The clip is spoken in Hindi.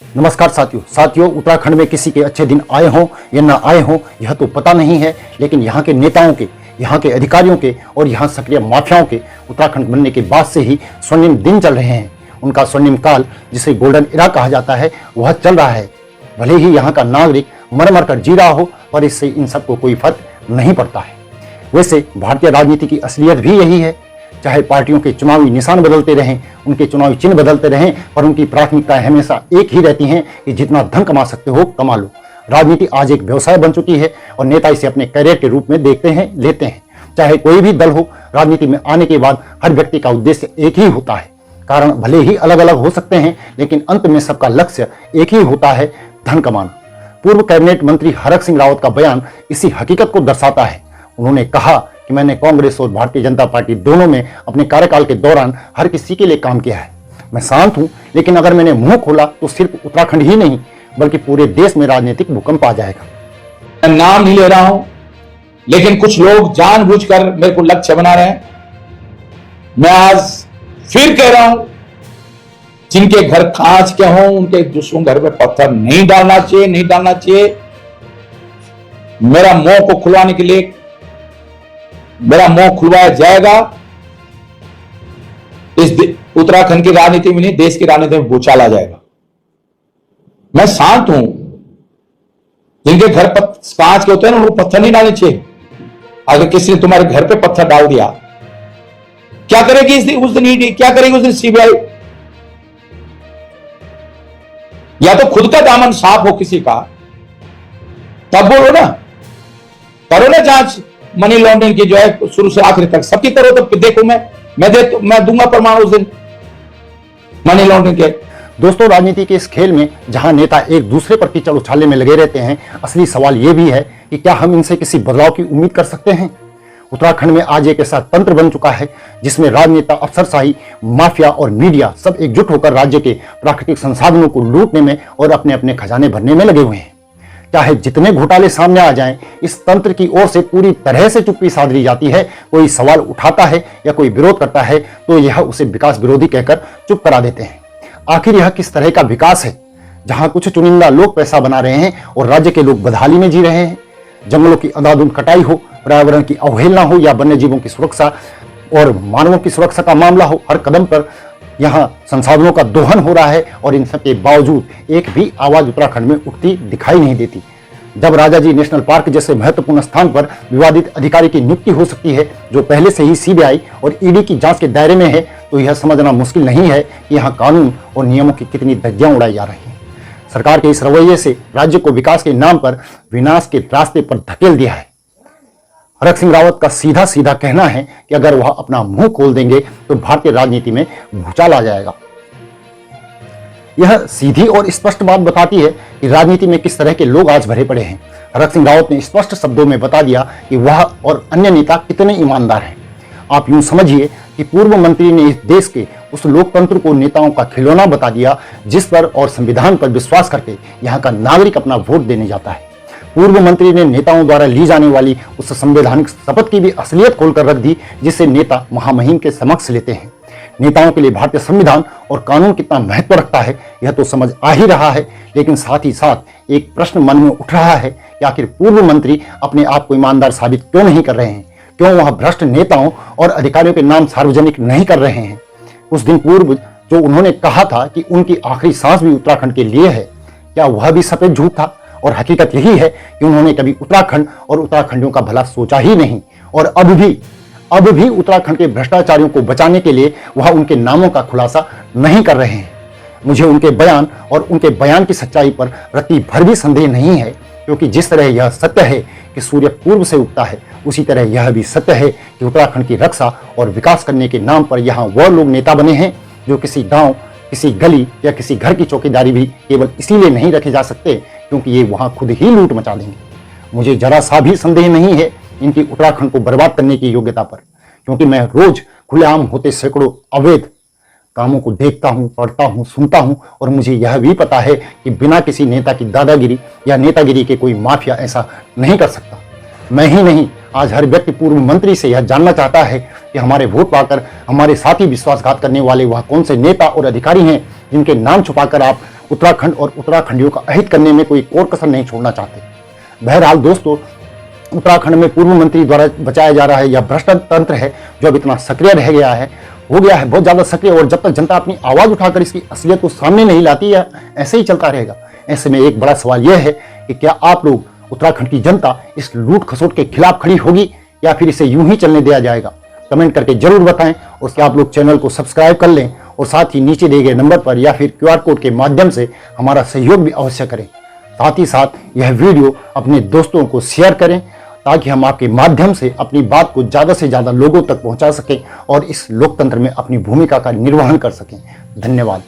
नमस्कार साथियों, उत्तराखंड में किसी के अच्छे दिन आए हों या ना आए हों यह तो पता नहीं है, लेकिन यहाँ के नेताओं के, यहाँ के अधिकारियों के और यहाँ सक्रिय माफियाओं के उत्तराखंड बनने के बाद से ही स्वर्णिम दिन चल रहे हैं। उनका स्वर्णिम काल, जिसे गोल्डन इरा कहा जाता है, वह चल रहा है। भले ही यहाँ का नागरिक मर मर कर जी रहा हो, पर इससे इन सबको कोई फर्क नहीं पड़ता है। वैसे भारतीय राजनीति की असलियत भी यही है। चाहे पार्टियों के चुनावी निशान बदलते रहें, उनके चुनावी चिन्ह बदलते रहें, पर उनकी प्राथमिकताएं हमेशा एक ही रहती हैं कि जितना धन कमा सकते हो कमा लो। राजनीति आज एक व्यवसाय बन चुकी है और नेता इसे अपने करियर के रूप में देखते हैं, लेते हैं। चाहे कोई भी दल हो, राजनीति में आने के बाद हर व्यक्ति का उद्देश्य एक ही होता है। कारण भले ही अलग अलग हो सकते हैं, लेकिन अंत में सबका लक्ष्य एक ही होता है, धन कमाना। पूर्व कैबिनेट मंत्री हरक सिंह रावत का बयान इसी हकीकत को दर्शाता है। उन्होंने कहा कि मैंने कांग्रेस और भारतीय जनता पार्टी दोनों में अपने कार्यकाल के दौरान हर किसी के लिए काम किया है। मैं शांत हूं, लेकिन अगर मैंने मुंह खोला तो सिर्फ उत्तराखंड ही नहीं बल्कि पूरे देश में राजनीतिक भूकंप आ जाएगा। मैं नाम नहीं ले रहा हूं, लेकिन कुछ लोग जानबूझकर मेरे को लक्ष्य बना रहे हैं। मैं आज फिर कह रहा हूं, जिनके घर कांच के हों उनके दूसरों घर पे पत्थर नहीं डालना चाहिए, नहीं डालना चाहिए। मेरा मुंह को खुलवाने के लिए मेरा मुंह खुलवाया जाएगा। इस उत्तराखंड की राजनीति में नहीं, देश की राजनीति में भूचाल आ जाएगा। मैं शांत हूं। जिनके घर कांच के होते हैं ना, उनको पत्थर नहीं डालने चाहिए। अगर किसी ने तुम्हारे घर पे पत्थर डाल दिया, क्या करेगी उस दिन ईडी, क्या करेगी उस दिन सीबीआई? या तो खुद का दामन साफ हो किसी का, तब बोलो ना, करो ना जांच मनी लॉन्ड्रिंग की, जो है शुरू से आखिर तक सबकी करो। तो देखो, मैं दूंगा प्रमाण उस दिन मनी लॉन्ड्रिंग के। दोस्तों, राजनीति के इस खेल में जहां नेता एक दूसरे पर कीचड़ उछालने में लगे रहते हैं, असली सवाल यह भी है कि क्या हम इनसे किसी बदलाव की उम्मीद कर सकते हैं। उत्तराखंड में आज एक ऐसा तंत्र बन चुका है जिसमें राजनेता, अफसरशाही, माफिया और मीडिया सब एकजुट होकर राज्य के प्राकृतिक संसाधनों को लूटने में और अपने अपने खजाने भरने में लगे हुए हैं। चाहे जितने घोटाले सामने आ जाएं, इस तंत्र की ओर से पूरी तरह से चुप्पी साध ली जाती है। कोई सवाल उठाता है या कोई विरोध करता है तो यह उसे विकास विरोधी कहकर चुप करा देते हैं। आखिर यह किस तरह का विकास है, जहां कुछ चुनिंदा लोग पैसा बना रहे हैं और राज्य के लोग बदहाली में जी रहे हैं। जंगलों की अंधाधुंध कटाई हो, पर्यावरण की अवहेलना हो या वन्य जीवों की सुरक्षा और मानवों की सुरक्षा का मामला हो, हर कदम पर यहाँ संसाधनों का दोहन हो रहा है और इन सब के बावजूद एक भी आवाज उत्तराखंड में उठती दिखाई नहीं देती। जब राजाजी नेशनल पार्क जैसे महत्वपूर्ण स्थान पर विवादित अधिकारी की नियुक्ति हो सकती है, जो पहले से ही सीबीआई और ईडी की जांच के दायरे में है, तो यह समझना मुश्किल नहीं है कि यहाँ कानून और नियमों की कितनी धज्जियां उड़ाई जा रही हैं। सरकार के इस रवैये से राज्य को विकास के नाम पर विनाश के रास्ते पर धकेल दिया है। हरक सिंह रावत का सीधा सीधा कहना है कि अगर वह अपना मुंह खोल देंगे तो भारतीय राजनीति में भूचाल आ जाएगा। यह सीधी और स्पष्ट बात बताती है कि राजनीति में किस तरह के लोग आज भरे पड़े हैं। हरक सिंह रावत ने स्पष्ट शब्दों में बता दिया कि वह और अन्य नेता कितने ईमानदार हैं। आप यूं समझिए कि पूर्व मंत्री ने इस देश के उस लोकतंत्र को नेताओं का खिलौना बता दिया जिस पर और संविधान पर विश्वास करके यहाँ का नागरिक अपना वोट देने जाता है। पूर्व मंत्री ने नेताओं द्वारा ली जाने वाली उस संवैधानिक शपथ की भी असलियत खोलकर रख दी जिसे नेता महामहिम के समक्ष लेते हैं। नेताओं के लिए भारतीय संविधान और कानून कितना महत्व रखता है यह तो समझ आ ही रहा है, लेकिन साथ ही साथ एक प्रश्न मन में उठ रहा है कि आखिर पूर्व मंत्री अपने आप को ईमानदार साबित क्यों नहीं कर रहे हैं? क्यों वह भ्रष्ट नेताओं और अधिकारियों के नाम सार्वजनिक नहीं कर रहे हैं? कुछ दिन पूर्व जो उन्होंने कहा था कि उनकी आखिरी सांस भी उत्तराखंड के लिए है, क्या वह भी सफेद झूठ था? और हकीकत यही है कि उन्होंने कभी उत्तराखंड और उत्तराखंडियों का भला सोचा ही नहीं और अब भी उत्तराखंड के भ्रष्टाचारियों को बचाने के लिए वह उनके नामों का खुलासा नहीं कर रहे हैं। मुझे उनके बयान और उनके बयान की सच्चाई पर रत्ती भर भी संदेह नहीं है, क्योंकि जिस तरह यह सत्य है कि सूर्य पूर्व से उगता है, उसी तरह यह भी सत्य है कि उत्तराखंड की रक्षा और विकास करने के नाम पर यहाँ वह लोग नेता बने हैं जो किसी गांव, किसी गली या किसी घर की चौकीदारी भी केवल इसीलिए नहीं रखे जा सकते क्योंकि ये वहां खुद ही लूट मचा देंगे। मुझे जरा सा भी संदेह नहीं है इनकी उत्तराखंड को बर्बाद करने की योग्यता पर, क्योंकि मैं रोज खुलेआम होते सैकड़ों अवैध कामों को देखता हूं, पढ़ता हूं, सुनता हूं और मुझे यह भी पता है कि बिना किसी नेता की दादागिरी या नेतागिरी के कोई माफिया ऐसा नहीं कर सकता। मैं ही नहीं, आज हर व्यक्ति पूर्व मंत्री से यह जानना चाहता है कि हमारे वोट पाकर हमारे साथ ही विश्वासघात करने वाले वह कौन से नेता और अधिकारी हैं जिनके नाम छुपाकर आप उत्तराखंड और उत्तराखंडियों का अहित करने में कोई कोर कसर नहीं छोड़ना चाहते। बहरहाल दोस्तों, उत्तराखंड में पूर्व मंत्री द्वारा बचाया जा रहा है यह भ्रष्ट तंत्र है जो अब इतना सक्रिय रह गया है, हो गया है बहुत ज्यादा सक्रिय, और जब तक जनता अपनी आवाज उठाकर इसकी असलियत को सामने नहीं लाती है ऐसे ही चलता रहेगा। ऐसे में एक बड़ा सवाल यह है कि क्या आप लोग, उत्तराखंड की जनता इस लूट खसोट के खिलाफ खड़ी होगी या फिर इसे यूं ही चलने दिया जाएगा? कमेंट करके जरूर बताएं, और क्या आप लोग चैनल को सब्सक्राइब कर लें और साथ ही नीचे दिए गए नंबर पर या फिर QR कोड के माध्यम से हमारा सहयोग भी अवश्य करें। साथ ही साथ यह वीडियो अपने दोस्तों को शेयर करें ताकि हम आपके माध्यम से अपनी बात को ज़्यादा से ज़्यादा लोगों तक पहुंचा सकें और इस लोकतंत्र में अपनी भूमिका का निर्वहन कर सकें। धन्यवाद।